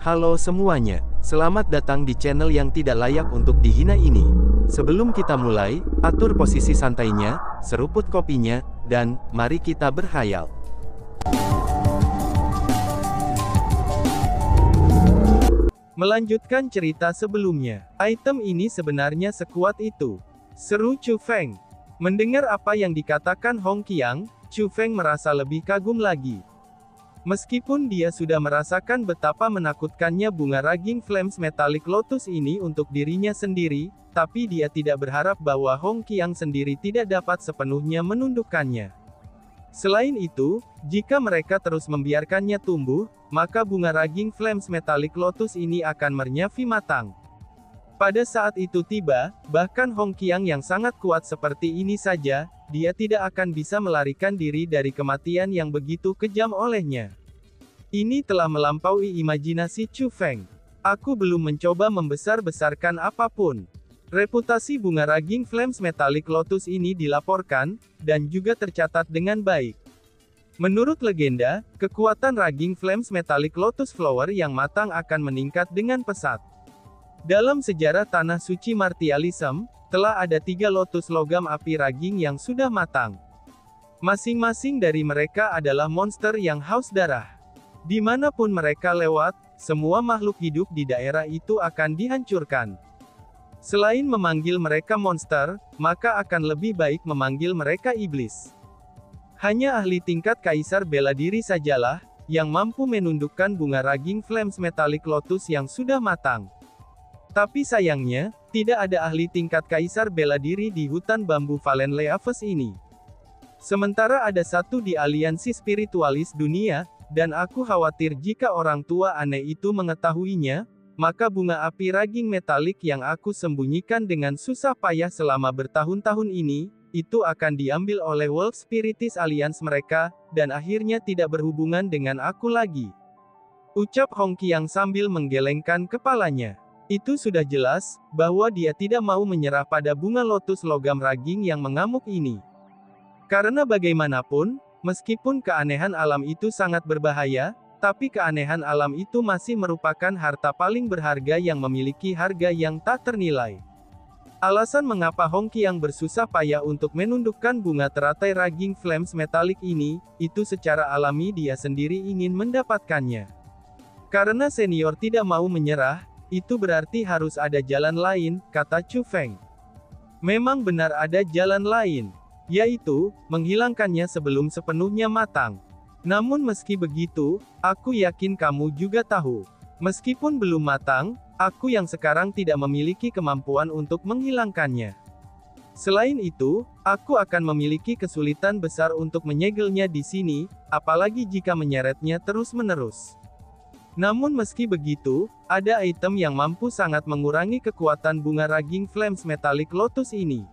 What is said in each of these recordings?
Halo semuanya, selamat datang di channel yang tidak layak untuk dihina ini. Sebelum kita mulai, atur posisi santainya, seruput kopinya, dan mari kita berhayal. Melanjutkan cerita sebelumnya, item ini sebenarnya sekuat itu, seru Chu Feng. Mendengar apa yang dikatakan Hong Qiang, Chu Feng merasa lebih kagum lagi. Meskipun dia sudah merasakan betapa menakutkannya bunga Raging Flames Metallic Lotus ini untuk dirinya sendiri, tapi dia tidak berharap bahwa Hong Qiang sendiri tidak dapat sepenuhnya menundukkannya. Selain itu, jika mereka terus membiarkannya tumbuh, maka bunga Raging Flames Metallic Lotus ini akan mernyafi matang. Pada saat itu tiba, bahkan Hong Qiang yang sangat kuat seperti ini saja, dia tidak akan bisa melarikan diri dari kematian yang begitu kejam olehnya. Ini telah melampaui imajinasi Chu Feng. Aku belum mencoba membesar-besarkan apapun. Reputasi bunga Raging Flames Metallic Lotus ini dilaporkan, dan juga tercatat dengan baik. Menurut legenda, kekuatan Raging Flames Metallic Lotus Flower yang matang akan meningkat dengan pesat. Dalam sejarah Tanah Suci Martialism, telah ada 3 lotus logam api raging yang sudah matang. Masing-masing dari mereka adalah monster yang haus darah. Dimanapun mereka lewat, semua makhluk hidup di daerah itu akan dihancurkan. Selain memanggil mereka monster, maka akan lebih baik memanggil mereka iblis. Hanya ahli tingkat Kaisar Bela Diri sajalah, yang mampu menundukkan bunga Raging Flames Metallic Lotus yang sudah matang. Tapi sayangnya, tidak ada ahli tingkat Kaisar Bela Diri di hutan bambu Valen Leaves ini. Sementara ada satu di aliansi spiritualis dunia, dan aku khawatir jika orang tua aneh itu mengetahuinya, maka bunga api raging metalik yang aku sembunyikan dengan susah payah selama bertahun-tahun ini, itu akan diambil oleh Wolf Spiritis Alliance mereka, dan akhirnya tidak berhubungan dengan aku lagi. Ucap Hong Qiang sambil menggelengkan kepalanya. Itu sudah jelas, bahwa dia tidak mau menyerah pada bunga lotus logam raging yang mengamuk ini. Karena bagaimanapun, meskipun keanehan alam itu sangat berbahaya, tapi keanehan alam itu masih merupakan harta paling berharga yang memiliki harga yang tak ternilai. Alasan mengapa Hong Qiang bersusah payah untuk menundukkan bunga teratai Raging Flames Metallic ini, itu secara alami dia sendiri ingin mendapatkannya. Karena senior tidak mau menyerah, itu berarti harus ada jalan lain, kata Chu Feng. Memang benar ada jalan lain, yaitu, menghilangkannya sebelum sepenuhnya matang. Namun meski begitu, aku yakin kamu juga tahu. Meskipun belum matang, aku yang sekarang tidak memiliki kemampuan untuk menghilangkannya. Selain itu, aku akan memiliki kesulitan besar untuk menyegelnya di sini, apalagi jika menyeretnya terus-menerus. Namun meski begitu, ada item yang mampu sangat mengurangi kekuatan bunga Raging Flames Metallic Lotus ini.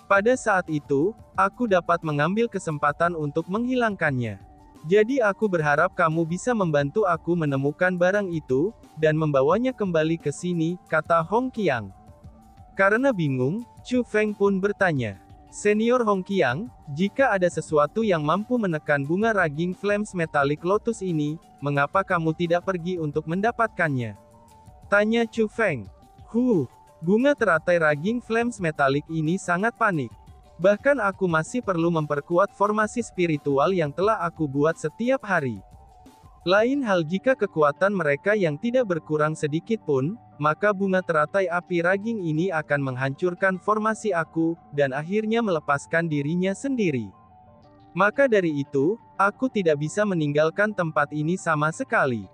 Pada saat itu, aku dapat mengambil kesempatan untuk menghilangkannya. Jadi aku berharap kamu bisa membantu aku menemukan barang itu, dan membawanya kembali ke sini, kata Hong Qiang. Karena bingung, Chu Feng pun bertanya. Senior Hong Qiang, jika ada sesuatu yang mampu menekan bunga Raging Flames Metallic Lotus ini, mengapa kamu tidak pergi untuk mendapatkannya? Tanya Chu Feng. Bunga teratai Raging Flames Metallic ini sangat panik. Bahkan aku masih perlu memperkuat formasi spiritual yang telah aku buat setiap hari. Lain hal jika kekuatan mereka yang tidak berkurang sedikit pun, maka bunga teratai api raging ini akan menghancurkan formasi aku, dan akhirnya melepaskan dirinya sendiri. Maka dari itu, aku tidak bisa meninggalkan tempat ini sama sekali.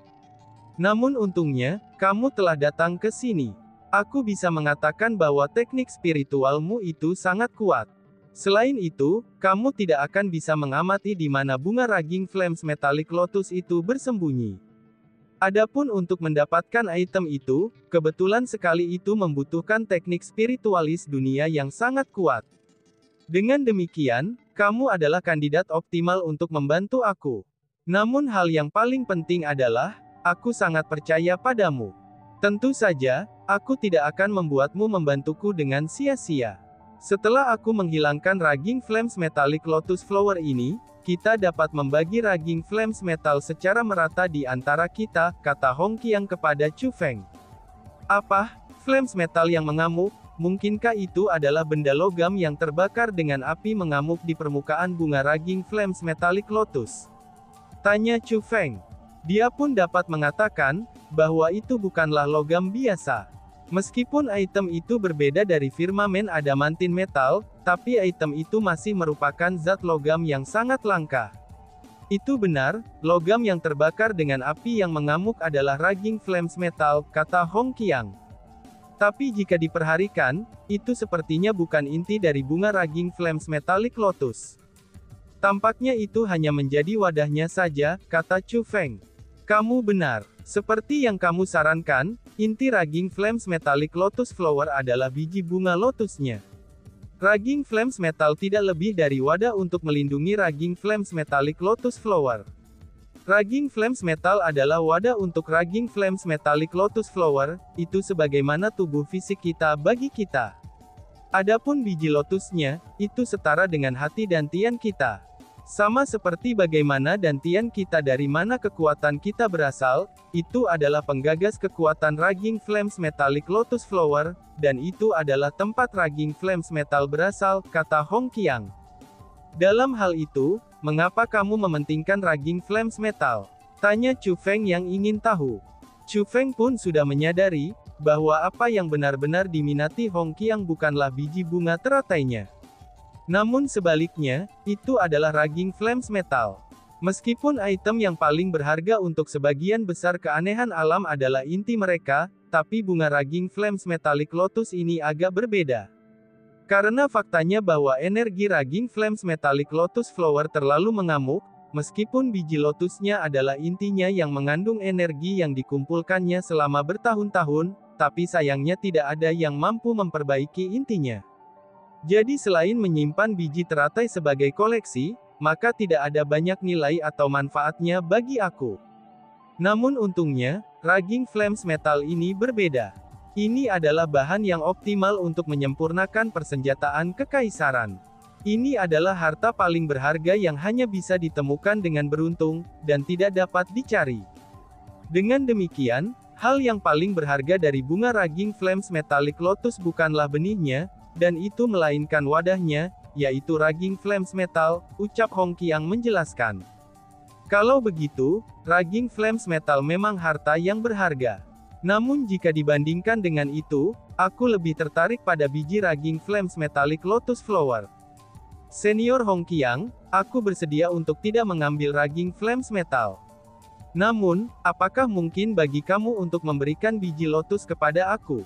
Namun untungnya, kamu telah datang ke sini. Aku bisa mengatakan bahwa teknik spiritualmu itu sangat kuat. Selain itu, kamu tidak akan bisa mengamati di mana bunga Raging Flames Metallic Lotus itu bersembunyi. Adapun untuk mendapatkan item itu, kebetulan sekali itu membutuhkan teknik spiritualis dunia yang sangat kuat. Dengan demikian, kamu adalah kandidat optimal untuk membantu aku. Namun hal yang paling penting adalah, aku sangat percaya padamu. Tentu saja, aku tidak akan membuatmu membantuku dengan sia-sia. Setelah aku menghilangkan Raging Flames Metallic Lotus Flower ini, kita dapat membagi raging flames metal secara merata di antara kita, kata Hong Qiang kepada Chu Feng. Apa? Flames metal yang mengamuk? Mungkinkah itu adalah benda logam yang terbakar dengan api mengamuk di permukaan bunga raging flames metallic lotus? Tanya Chu Feng. Dia pun dapat mengatakan bahwa itu bukanlah logam biasa. Meskipun item itu berbeda dari firmamen adamantin metal, tapi item itu masih merupakan zat logam yang sangat langka. Itu benar, logam yang terbakar dengan api yang mengamuk adalah raging flames metal, kata Hong Qiang. Tapi jika diperhatikan, itu sepertinya bukan inti dari bunga raging flames metallic lotus. Tampaknya itu hanya menjadi wadahnya saja, kata Chu Feng. Kamu benar. Seperti yang kamu sarankan, inti raging flames metallic lotus flower adalah biji bunga lotusnya. Raging flames metal tidak lebih dari wadah untuk melindungi raging flames metallic lotus flower. Raging flames metal adalah wadah untuk raging flames metallic lotus flower, itu sebagaimana tubuh fisik kita bagi kita. Adapun biji lotusnya, itu setara dengan hati dan tian kita. Sama seperti bagaimana dantian kita dari mana kekuatan kita berasal, itu adalah penggagas kekuatan raging flames metallic lotus flower, dan itu adalah tempat raging flames metal berasal, kata Hong Qiang. Dalam hal itu, mengapa kamu mementingkan raging flames metal? Tanya Chu Feng yang ingin tahu. Chu Feng pun sudah menyadari bahwa apa yang benar-benar diminati Hong Qiang bukanlah biji bunga teratainya. Namun sebaliknya, itu adalah raging flames metal. Meskipun item yang paling berharga untuk sebagian besar keanehan alam adalah inti mereka, tapi bunga raging flames metallic lotus ini agak berbeda. Karena faktanya bahwa energi raging flames metallic lotus flower terlalu mengamuk, meskipun biji lotusnya adalah intinya yang mengandung energi yang dikumpulkannya selama bertahun-tahun, tapi sayangnya tidak ada yang mampu memperbaiki intinya. Jadi selain menyimpan biji teratai sebagai koleksi, maka tidak ada banyak nilai atau manfaatnya bagi aku. Namun untungnya, raging flames metal ini berbeda. Ini adalah bahan yang optimal untuk menyempurnakan persenjataan kekaisaran. Ini adalah harta paling berharga yang hanya bisa ditemukan dengan beruntung, dan tidak dapat dicari. Dengan demikian, hal yang paling berharga dari bunga raging flames metallic lotus bukanlah benihnya, dan itu melainkan wadahnya, yaitu raging flames metal, ucap Hong Qiang menjelaskan. Kalau begitu, raging flames metal memang harta yang berharga. Namun jika dibandingkan dengan itu, aku lebih tertarik pada biji raging flames metallic lotus flower. Senior Hong Qiang, aku bersedia untuk tidak mengambil raging flames metal. Namun, apakah mungkin bagi kamu untuk memberikan biji lotus kepada aku?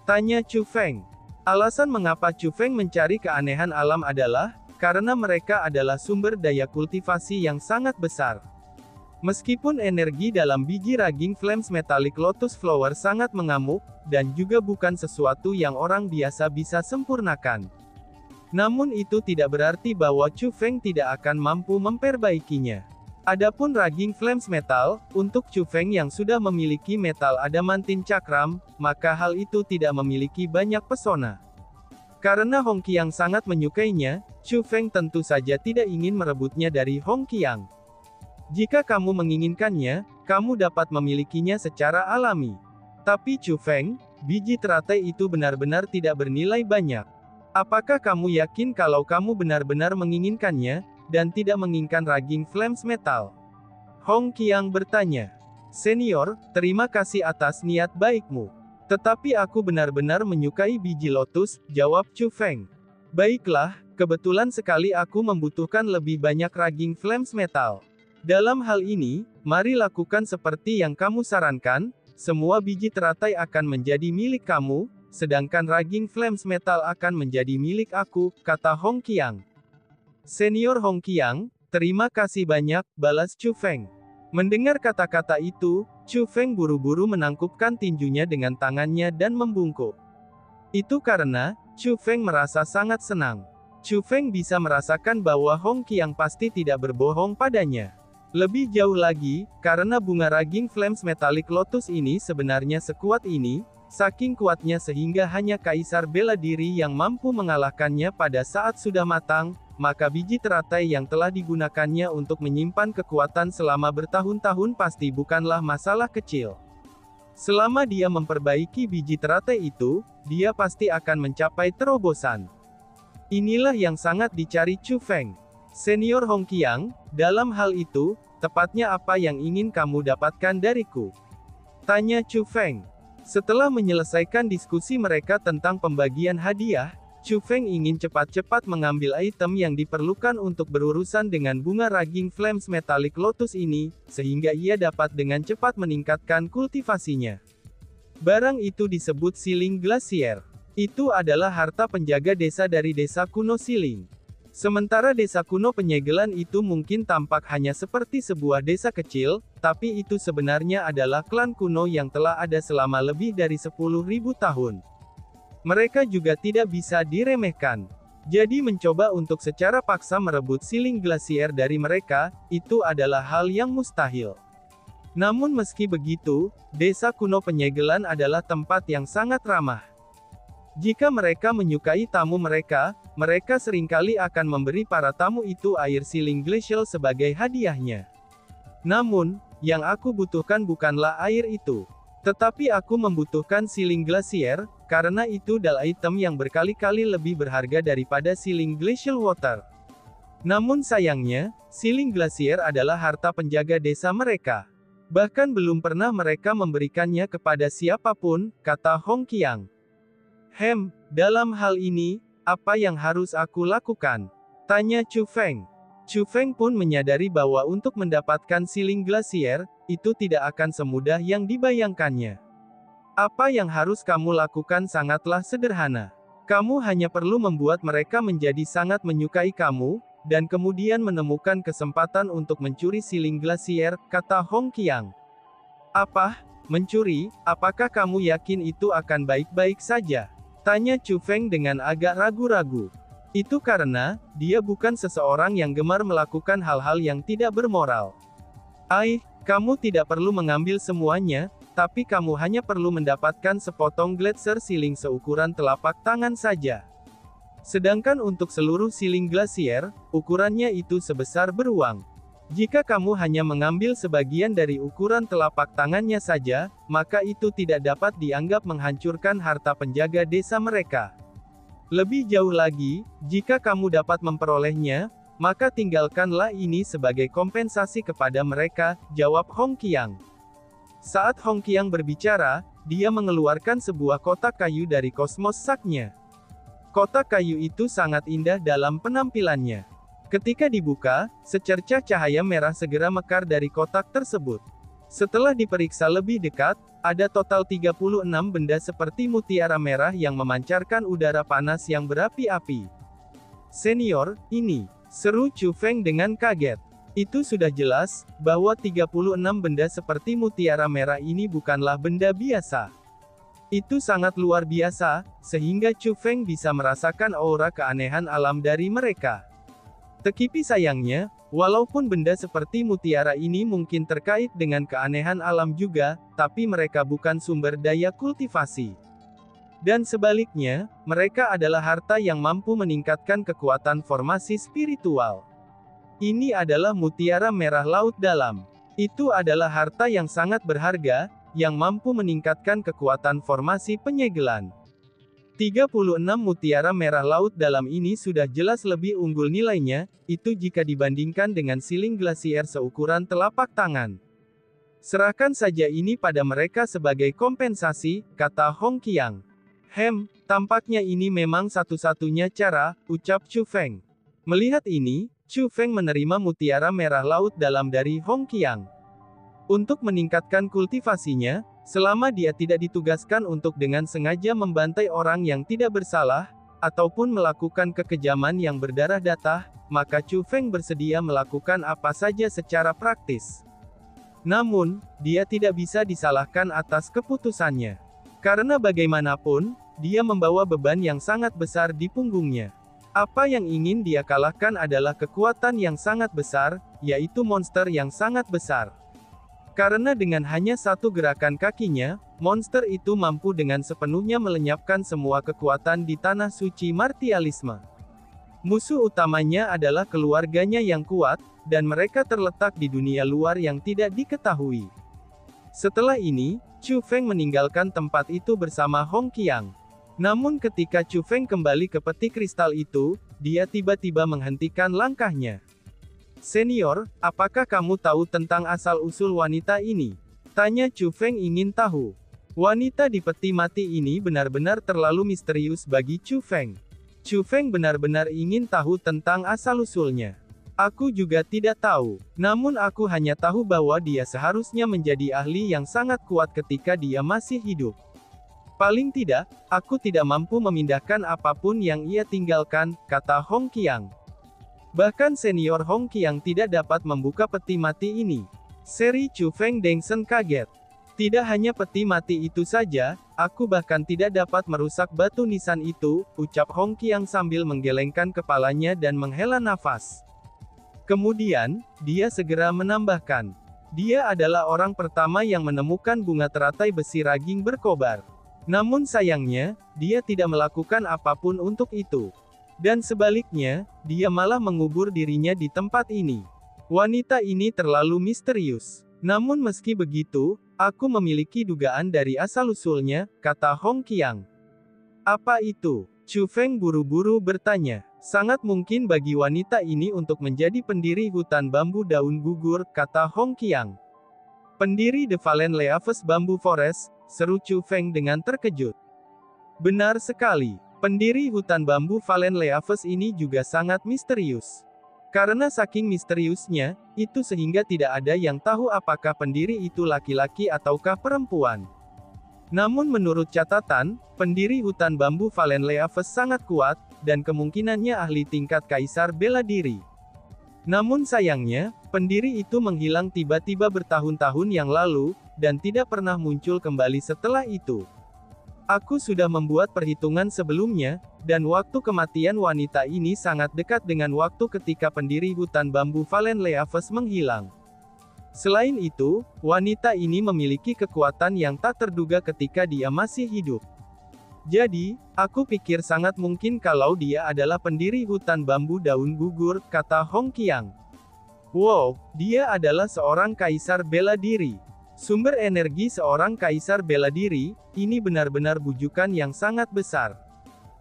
Tanya Chu Feng. Alasan mengapa Chu Feng mencari keanehan alam adalah, karena mereka adalah sumber daya kultivasi yang sangat besar. Meskipun energi dalam biji raging flames metallic lotus flower sangat mengamuk, dan juga bukan sesuatu yang orang biasa bisa sempurnakan. Namun itu tidak berarti bahwa Chu Feng tidak akan mampu memperbaikinya. Adapun raging flames metal, untuk Chu Feng yang sudah memiliki metal adamantin cakram, maka hal itu tidak memiliki banyak pesona. Karena Hong Qiang sangat menyukainya, Chu Feng tentu saja tidak ingin merebutnya dari Hong Qiang. Jika kamu menginginkannya, kamu dapat memilikinya secara alami. Tapi Chu Feng, biji teratai itu benar-benar tidak bernilai banyak. Apakah kamu yakin kalau kamu benar-benar menginginkannya, dan tidak menginginkan raging flames metal? Hong Qiang bertanya. Senior, terima kasih atas niat baikmu. Tetapi aku benar-benar menyukai biji lotus, jawab Chu Feng. Baiklah, kebetulan sekali aku membutuhkan lebih banyak raging flames metal. Dalam hal ini, mari lakukan seperti yang kamu sarankan, semua biji teratai akan menjadi milik kamu, sedangkan raging flames metal akan menjadi milik aku, kata Hong Qiang. Senior Hong Qiang, terima kasih banyak, balas Chu Feng. Mendengar kata-kata itu, Chu Feng buru-buru menangkupkan tinjunya dengan tangannya dan membungkuk. Itu karena, Chu Feng merasa sangat senang. Chu Feng bisa merasakan bahwa Hong Qiang pasti tidak berbohong padanya. Lebih jauh lagi, karena bunga raging flames metallic lotus ini sebenarnya sekuat ini, saking kuatnya sehingga hanya Kaisar bela diri yang mampu mengalahkannya pada saat sudah matang, maka biji teratai yang telah digunakannya untuk menyimpan kekuatan selama bertahun-tahun pasti bukanlah masalah kecil. Selama dia memperbaiki biji teratai itu, dia pasti akan mencapai terobosan. Inilah yang sangat dicari Chu Feng. Senior Hong Qiang, dalam hal itu, tepatnya apa yang ingin kamu dapatkan dariku? Tanya Chu Feng. Setelah menyelesaikan diskusi mereka tentang pembagian hadiah, Chu Feng ingin cepat-cepat mengambil item yang diperlukan untuk berurusan dengan bunga Raging Flames Metallic Lotus ini, sehingga ia dapat dengan cepat meningkatkan kultivasinya. Barang itu disebut Siling Glacier. Itu adalah harta penjaga desa dari desa kuno Siling. Sementara desa kuno penyegelan itu mungkin tampak hanya seperti sebuah desa kecil, tapi itu sebenarnya adalah klan kuno yang telah ada selama lebih dari 10.000 tahun. Mereka juga tidak bisa diremehkan. Jadi mencoba untuk secara paksa merebut Siling Glacier dari mereka, itu adalah hal yang mustahil. Namun meski begitu, desa kuno penyegelan adalah tempat yang sangat ramah. Jika mereka menyukai tamu mereka, mereka seringkali akan memberi para tamu itu air Siling Glacial sebagai hadiahnya. Namun, yang aku butuhkan bukanlah air itu. Tetapi aku membutuhkan Siling Glacier, karena itu adalah item yang berkali-kali lebih berharga daripada Siling Glacial Water. Namun sayangnya, Siling Glacier adalah harta penjaga desa mereka. Bahkan belum pernah mereka memberikannya kepada siapapun, kata Hong Qiang. Dalam hal ini, apa yang harus aku lakukan? Tanya Chu Feng. Chu Feng pun menyadari bahwa untuk mendapatkan Siling Glacier, itu tidak akan semudah yang dibayangkannya. Apa yang harus kamu lakukan sangatlah sederhana. Kamu hanya perlu membuat mereka menjadi sangat menyukai kamu, dan kemudian menemukan kesempatan untuk mencuri Siling Glacier, kata Hong Qiang. Apa? Mencuri? Apakah kamu yakin itu akan baik-baik saja? Tanya Chu Feng dengan agak ragu-ragu. Itu karena, dia bukan seseorang yang gemar melakukan hal-hal yang tidak bermoral. Kamu tidak perlu mengambil semuanya, tapi kamu hanya perlu mendapatkan sepotong Glacier Siling seukuran telapak tangan saja. Sedangkan untuk seluruh Siling Glacier, ukurannya itu sebesar beruang. Jika kamu hanya mengambil sebagian dari ukuran telapak tangannya saja, maka itu tidak dapat dianggap menghancurkan harta penjaga desa mereka. Lebih jauh lagi, jika kamu dapat memperolehnya, maka tinggalkanlah ini sebagai kompensasi kepada mereka, jawab Hong Qiang. Saat Hong Qiang berbicara, dia mengeluarkan sebuah kotak kayu dari kosmos saknya. Kotak kayu itu sangat indah dalam penampilannya. Ketika dibuka, secercah cahaya merah segera mekar dari kotak tersebut. Setelah diperiksa lebih dekat, ada total 36 benda seperti mutiara merah yang memancarkan udara panas yang berapi-api. Senior, ini, seru Chu Feng dengan kaget. Itu sudah jelas, bahwa 36 benda seperti mutiara merah ini bukanlah benda biasa. Itu sangat luar biasa, sehingga Chu Feng bisa merasakan aura keanehan alam dari mereka. Tetapi sayangnya, walaupun benda seperti mutiara ini mungkin terkait dengan keanehan alam juga, tapi mereka bukan sumber daya kultivasi. Dan sebaliknya, mereka adalah harta yang mampu meningkatkan kekuatan formasi spiritual. Ini adalah mutiara merah laut dalam. Itu adalah harta yang sangat berharga, yang mampu meningkatkan kekuatan formasi penyegelan. 36 mutiara merah laut dalam ini sudah jelas lebih unggul nilainya, itu jika dibandingkan dengan Siling Glacier seukuran telapak tangan. Serahkan saja ini pada mereka sebagai kompensasi, kata Hong Qiang. Tampaknya ini memang satu-satunya cara, ucap Chu Feng. Melihat ini, Chu Feng menerima mutiara merah laut dalam dari Hong Qiang. Untuk meningkatkan kultivasinya, selama dia tidak ditugaskan untuk dengan sengaja membantai orang yang tidak bersalah, ataupun melakukan kekejaman yang berdarah-datah, maka Chu Feng bersedia melakukan apa saja secara praktis. Namun, dia tidak bisa disalahkan atas keputusannya. Karena bagaimanapun, dia membawa beban yang sangat besar di punggungnya. Apa yang ingin dia kalahkan adalah kekuatan yang sangat besar, yaitu monster yang sangat besar. Karena dengan hanya satu gerakan kakinya, monster itu mampu dengan sepenuhnya melenyapkan semua kekuatan di tanah suci martialisme. Musuh utamanya adalah keluarganya yang kuat, dan mereka terletak di dunia luar yang tidak diketahui. Setelah ini, Chu Feng meninggalkan tempat itu bersama Hong Qiang. Namun ketika Chu Feng kembali ke peti kristal itu, dia tiba-tiba menghentikan langkahnya. "Senior, apakah kamu tahu tentang asal-usul wanita ini?" tanya Chu Feng ingin tahu. Wanita di peti mati ini benar-benar terlalu misterius bagi Chu Feng. Chu Feng benar-benar ingin tahu tentang asal-usulnya. "Aku juga tidak tahu, namun aku hanya tahu bahwa dia seharusnya menjadi ahli yang sangat kuat ketika dia masih hidup. Paling tidak, aku tidak mampu memindahkan apapun yang ia tinggalkan," kata Hong Qiang. Bahkan senior Hong Qiang tidak dapat membuka peti mati ini. Seri Chu Feng Dengsen kaget. "Tidak hanya peti mati itu saja, aku bahkan tidak dapat merusak batu nisan itu," ucap Hong Qiang sambil menggelengkan kepalanya dan menghela nafas. Kemudian, dia segera menambahkan, "Dia adalah orang pertama yang menemukan bunga teratai besi raging berkobar. Namun sayangnya, dia tidak melakukan apapun untuk itu. Dan sebaliknya, dia malah mengubur dirinya di tempat ini. Wanita ini terlalu misterius. Namun meski begitu, aku memiliki dugaan dari asal-usulnya," kata Hong Qiang. "Apa itu?" Chu Feng buru-buru bertanya. "Sangat mungkin bagi wanita ini untuk menjadi pendiri hutan bambu daun gugur," kata Hong Qiang. "Pendiri The Valen Leaves Bamboo Forest," seru Chu Feng dengan terkejut. "Benar sekali. Pendiri hutan bambu Valen Leaves ini juga sangat misterius. Karena saking misteriusnya, itu sehingga tidak ada yang tahu apakah pendiri itu laki-laki ataukah perempuan. Namun menurut catatan, pendiri hutan bambu Valen Leaves sangat kuat, dan kemungkinannya ahli tingkat kaisar bela diri. Namun sayangnya, pendiri itu menghilang tiba-tiba bertahun-tahun yang lalu, dan tidak pernah muncul kembali setelah itu. Aku sudah membuat perhitungan sebelumnya, dan waktu kematian wanita ini sangat dekat dengan waktu ketika pendiri hutan bambu Valen Leaves menghilang. Selain itu, wanita ini memiliki kekuatan yang tak terduga ketika dia masih hidup. Jadi, aku pikir sangat mungkin kalau dia adalah pendiri hutan bambu daun gugur," kata Hong Qiang. "Wow, dia adalah seorang kaisar bela diri. Sumber energi seorang kaisar bela diri, ini benar-benar bujukan yang sangat besar,"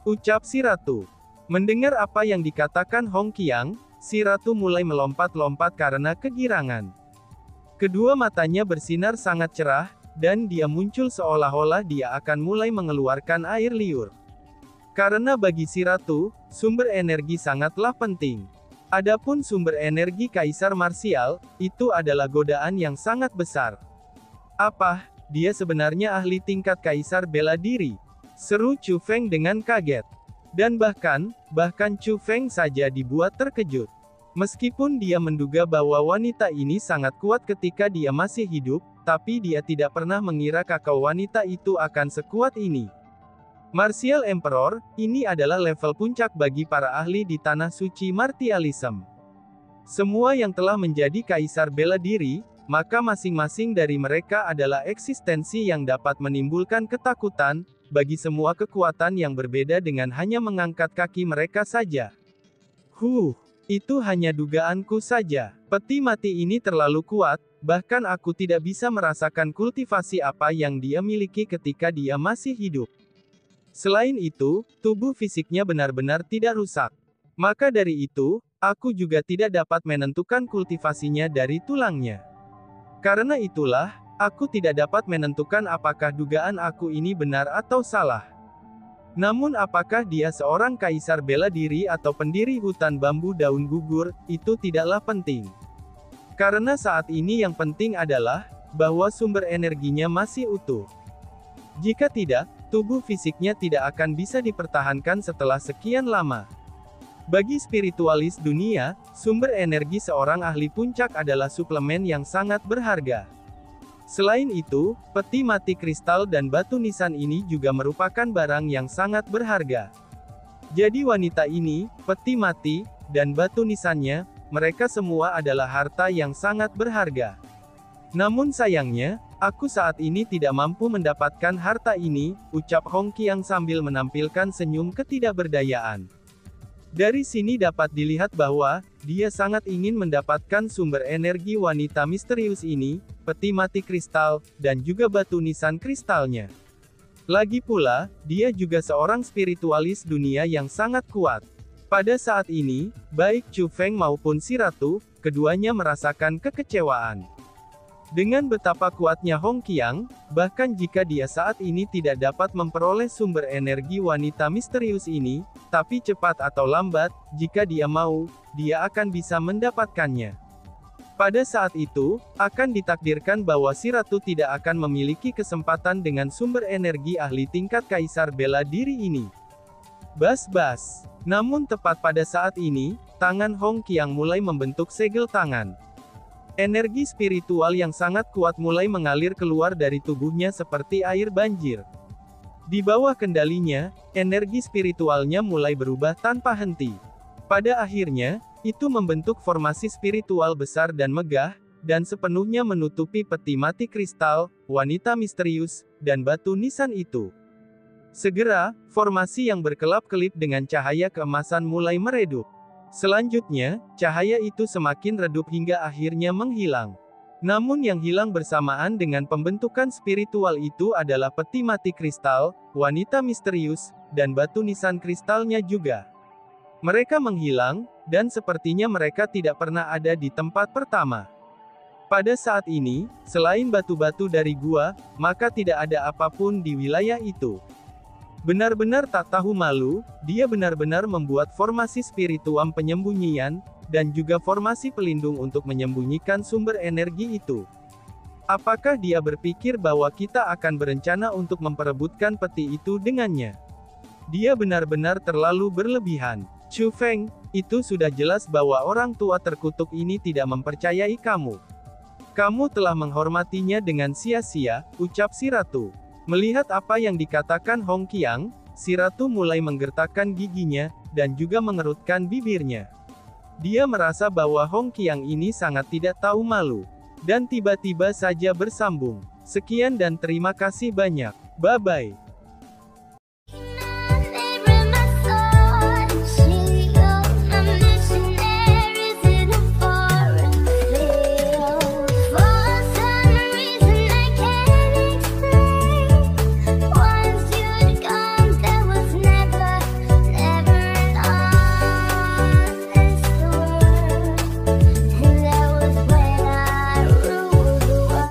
ucap si ratu. Mendengar apa yang dikatakan Hong Qiang, si ratu mulai melompat-lompat karena kegirangan. Kedua matanya bersinar sangat cerah, dan dia muncul seolah-olah dia akan mulai mengeluarkan air liur. Karena bagi si ratu, sumber energi sangatlah penting. Adapun sumber energi kaisar marsial, itu adalah godaan yang sangat besar. "Apa, dia sebenarnya ahli tingkat kaisar bela diri?" seru Chu Feng dengan kaget. Dan bahkan Chu Feng saja dibuat terkejut. Meskipun dia menduga bahwa wanita ini sangat kuat ketika dia masih hidup, tapi dia tidak pernah mengira kakak wanita itu akan sekuat ini. Martial Emperor, ini adalah level puncak bagi para ahli di tanah suci martialism. Semua yang telah menjadi kaisar bela diri, maka masing-masing dari mereka adalah eksistensi yang dapat menimbulkan ketakutan, bagi semua kekuatan yang berbeda dengan hanya mengangkat kaki mereka saja. Itu hanya dugaanku saja. Peti mati ini terlalu kuat, bahkan aku tidak bisa merasakan kultivasi apa yang dia miliki ketika dia masih hidup. Selain itu, tubuh fisiknya benar-benar tidak rusak. Maka dari itu, aku juga tidak dapat menentukan kultivasinya dari tulangnya. Karena itulah, aku tidak dapat menentukan apakah dugaan aku ini benar atau salah. Namun apakah dia seorang kaisar bela diri atau pendiri hutan bambu daun gugur, itu tidaklah penting. Karena saat ini yang penting adalah, bahwa sumber energinya masih utuh. Jika tidak, tubuh fisiknya tidak akan bisa dipertahankan setelah sekian lama. Bagi spiritualis dunia, sumber energi seorang ahli puncak adalah suplemen yang sangat berharga. Selain itu, peti mati kristal dan batu nisan ini juga merupakan barang yang sangat berharga. Jadi wanita ini, peti mati, dan batu nisannya, mereka semua adalah harta yang sangat berharga. Namun sayangnya, Aku saat ini tidak mampu mendapatkan harta ini, ucap Hong Qiang sambil menampilkan senyum ketidakberdayaan. Dari sini dapat dilihat bahwa, dia sangat ingin mendapatkan sumber energi wanita misterius ini, peti mati kristal, dan juga batu nisan kristalnya. Lagi pula, dia juga seorang spiritualis dunia yang sangat kuat. Pada saat ini, baik Chu Feng maupun si ratu, keduanya merasakan kekecewaan. Dengan betapa kuatnya Hong Qiang, bahkan jika dia saat ini tidak dapat memperoleh sumber energi wanita misterius ini, tapi cepat atau lambat, jika dia mau, dia akan bisa mendapatkannya. Pada saat itu, akan ditakdirkan bahwa si ratu tidak akan memiliki kesempatan dengan sumber energi ahli tingkat kaisar bela diri ini. Bas-bas. Namun tepat pada saat ini, tangan Hong Qiang mulai membentuk segel tangan. Energi spiritual yang sangat kuat mulai mengalir keluar dari tubuhnya seperti air banjir. Di bawah kendalinya, energi spiritualnya mulai berubah tanpa henti. Pada akhirnya, itu membentuk formasi spiritual besar dan megah, dan sepenuhnya menutupi peti mati kristal, wanita misterius, dan batu nisan itu. Segera, formasi yang berkelap-kelip dengan cahaya keemasan mulai meredup. Selanjutnya, cahaya itu semakin redup hingga akhirnya menghilang. Namun yang hilang bersamaan dengan pembentukan spiritual itu adalah peti mati kristal, wanita misterius, dan batu nisan kristalnya juga. Mereka menghilang, dan sepertinya mereka tidak pernah ada di tempat pertama. Pada saat ini, selain batu-batu dari gua, maka tidak ada apapun di wilayah itu. Benar-benar tak tahu malu, dia benar-benar membuat formasi spiritual penyembunyian, dan juga formasi pelindung untuk menyembunyikan sumber energi itu. Apakah dia berpikir bahwa kita akan berencana untuk memperebutkan peti itu dengannya? Dia benar-benar terlalu berlebihan. Chu Feng, itu sudah jelas bahwa orang tua terkutuk ini tidak mempercayai kamu. Kamu telah menghormatinya dengan sia-sia, ucap si ratu. Melihat apa yang dikatakan Hong Qiang, si ratu mulai menggertakkan giginya, dan juga mengerutkan bibirnya. Dia merasa bahwa Hong Qiang ini sangat tidak tahu malu. Dan tiba-tiba saja bersambung. Sekian dan terima kasih banyak. Bye-bye.